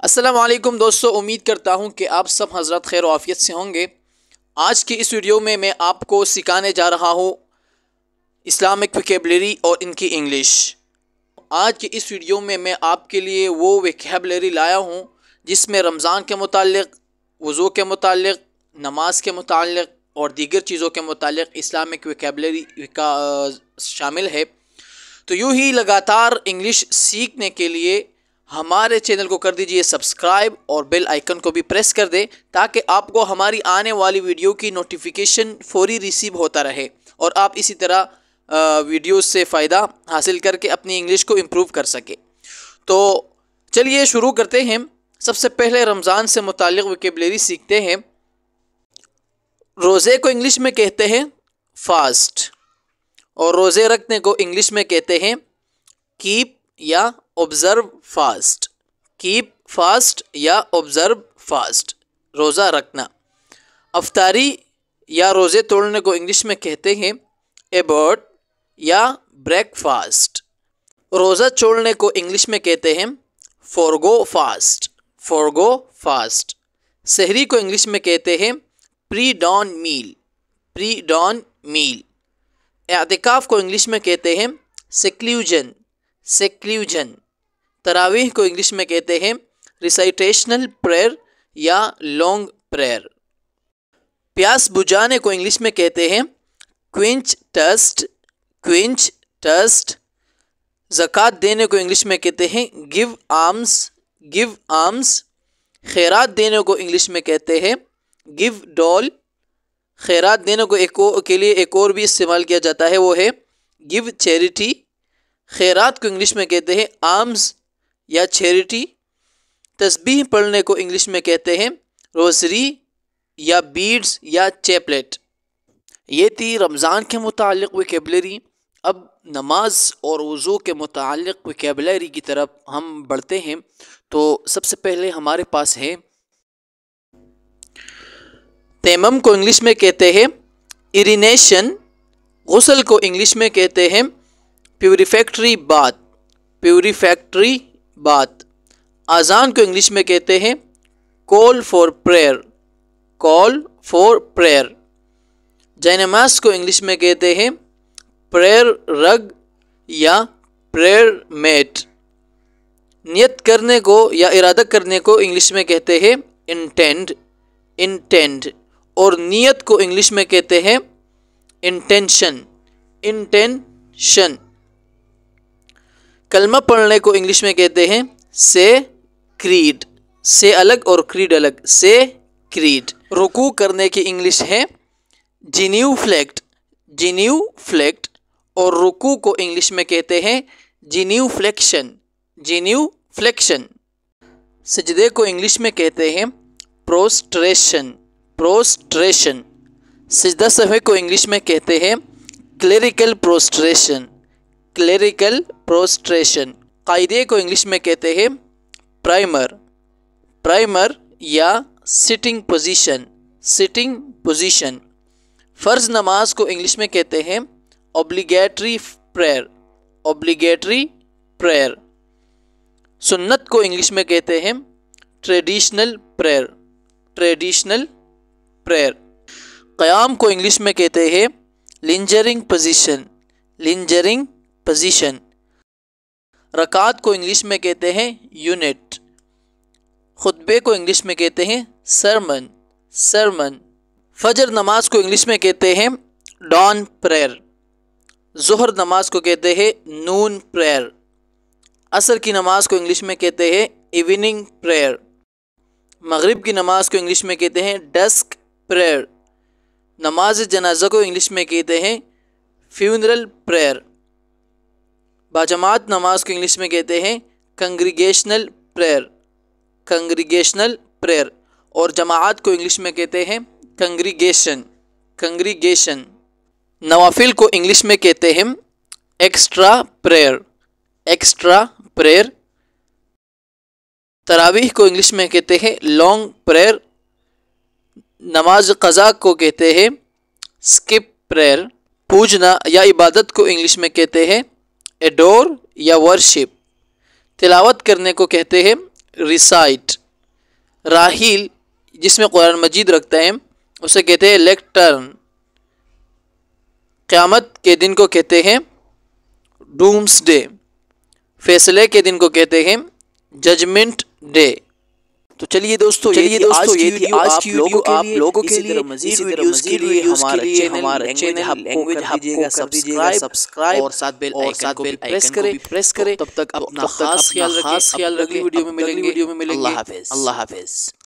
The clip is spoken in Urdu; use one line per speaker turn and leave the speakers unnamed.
السلام علیکم دوستو، امید کرتا ہوں کہ آپ سب حضرات خیر و عافیت سے ہوں گے۔ آج کی اس ویڈیو میں آپ کو سکھانے جا رہا ہوں اسلامک ویکیبلری اور ان کی انگلش۔ آج کی اس ویڈیو میں آپ کے لیے وہ ویکیبلری لایا ہوں جس میں رمضان کے متعلق، وضو کے متعلق، نماز کے متعلق اور دیگر چیزوں کے متعلق اسلامک ویکیبلری کا شامل ہے۔ تو یوں ہی لگاتار انگلش سیکھنے کے لیے ہمارے چینل کو کر دیجئے سبسکرائب اور بیل آئیکن کو بھی پریس کر دیں تاکہ آپ کو ہماری آنے والی ویڈیو کی نوٹیفیکیشن فوری ریسیو ہوتا رہے اور آپ اسی طرح ویڈیوز سے فائدہ حاصل کر کے اپنی انگلش کو امپروو کر سکے۔ تو چلیے شروع کرتے ہیں۔ سب سے پہلے رمضان سے متعلق ویکیبلری سیکھتے ہیں۔ روزے کو انگلش میں کہتے ہیں فاسٹ، اور روزے رکھنے کو انگلش میں کہتے ہیں کیپ یا آبزرو فاسٹ۔ کیپ فاسٹ یا آبزرو فاسٹ، روزہ رکھنا۔ افطاری یا روزے توڑنے کو انگلش میں کہتے ہیں ایبورٹ یا بریک فاسٹ۔ روزہ چھوڑنے کو انگلش میں کہتے ہیں فورگو فاسٹ۔ فورگو فاسٹ۔ سحری کو انگلش میں کہتے ہیں پری ڈان میل۔ پری ڈان میل۔ اعتکاف کو انگلش میں کہتے ہیں سیکلیوجن۔ سیکلیوجن۔ تراویح کو انگلش میں کہتے ہیں ریسائٹیشنل پریئر یا لانگ پریئر۔ پیاس بجھانے کو انگلش میں کہتے ہیں کوئنچ ٹرسٹ۔ کوئنچ ٹرسٹ۔ زکوٰۃ دینے کو انگلش میں کہتے ہیں گیو آمز۔ Give arms. خیرات دینے کو انگلش میں کہتے ہیں گیو ڈول۔ خیرات دینے کو کے لیے ایک اور بھی استعمال کیا جاتا ہے، وہ ہے گیو چیریٹی۔ خیرات کو انگلش میں کہتے ہیں آمز یا چیریٹی۔ تسبیح پڑھنے کو انگلش میں کہتے ہیں روزری یا بیڈز یا چیپلیٹ۔ یہ تھی رمضان کے متعلق ویکیبلری۔ اب نماز اور وضو کے متعلق ویکیبلری کی طرف ہم بڑھتے ہیں۔ تو سب سے پہلے ہمارے پاس ہے تیمم کو انگلش میں کہتے ہیں ایرینیشن۔ غسل کو انگلش میں کہتے ہیں پیوریفیکٹری بات۔ پیوریفیکٹری بات۔ اذان کو انگلش میں کہتے ہیں call for prayer. Call for prayer. جائے نماز کو انگلش میں کہتے ہیں پریئر رگ یا پریئر میٹ۔ نیت کرنے کو یا ارادہ کرنے کو انگلش میں کہتے ہیں انٹینڈ۔ انٹینڈ۔ اور نیت کو انگلش میں کہتے ہیں انٹینشن۔ انٹینشن۔ کلمہ پڑھنے کو انگلش میں کہتے ہیں سے کریڈ۔ سے الگ اور کریڈ الگ، سے کریڈ۔ رکوع کرنے کی انگلش ہے جینیو فلیکٹ۔ جینیو فلیکٹ۔ اور رکوع کو انگلش میں کہتے ہیں جینیو فلیکشن۔ جینیو فلیکشن۔ سجدے کو انگلش میں کہتے ہیں پروسٹریشن۔ پروسٹریشن۔ سجدہ سہو کو انگلش میں کہتے ہیں کلیریکل پروسٹریشن۔ Clerical prostration. قاعدے کو انگلش میں کہتے ہیں پرائمر۔ پرائمر یا سٹنگ پوزیشن۔ Sitting position. فرض نماز کو انگلش میں کہتے ہیں اوبلیگیٹری پریئر۔ Obligatory prayer. سنت کو انگلش میں کہتے ہیں ٹریڈیشنل پریئر۔ Traditional prayer. قیام کو انگلش میں کہتے ہیں لنجرنگ پوزیشن۔ لنجرنگ پوزیشن۔ رکعت کو انگلش میں کہتے ہیں یونٹ۔ خطبے کو انگلش میں کہتے ہیں سرمن۔ سرمن۔ فجر نماز کو انگلش میں کہتے ہیں ڈان پریئر۔ ظہر نماز کو کہتے ہیں نون پریئر۔ عصر کی نماز کو انگلش میں کہتے ہیں ایوننگ پریئر۔ مغرب کی نماز کو انگلش میں کہتے ہیں ڈسک پریئر۔ نماز جنازہ کو انگلش میں کہتے ہیں فیونرل پریئر۔ باجماعت نماز کو انگلش میں کہتے ہیں کنگریگیشنل پریئر۔ کنگریگیشنل پریئر۔ اور جماعت کو انگلش میں کہتے ہیں کنگریگیشن۔ کنگریگیشن۔ نوافل کو انگلش میں کہتے ہیں ایکسٹرا پریئر۔ Extra prayer. تراویح کو انگلش میں کہتے ہیں لانگ پریئر۔ نماز قضا کو کہتے ہیں اسکپ پریئر۔ پوجنا یا عبادت کو انگلش میں کہتے ہیں ایڈور یا ورشپ۔ تلاوت کرنے کو کہتے ہیں ریسائٹ۔ راحیل جس میں قرآن مجید رکھتا ہے اسے کہتے ہیں لیکٹرن. قیامت کے دن کو کہتے ہیں ڈومس ڈے. فیصلے کے دن کو کہتے ہیں ججمنٹ ڈے.
تو چلیے دوستو یہ تھی آج کی ویڈیو آپ لوگوں کے لیے. مزید ویڈیوز کے لیے ہمارا چینل لینگویج ہب کو کر دیجیے سبسکرائب اور ساتھ بیل آئیکن کو بھی پریس کریں. تب تک اپنا خاص خیال رکھیں. اگلی ویڈیو میں ملیں گے. اللہ حافظ.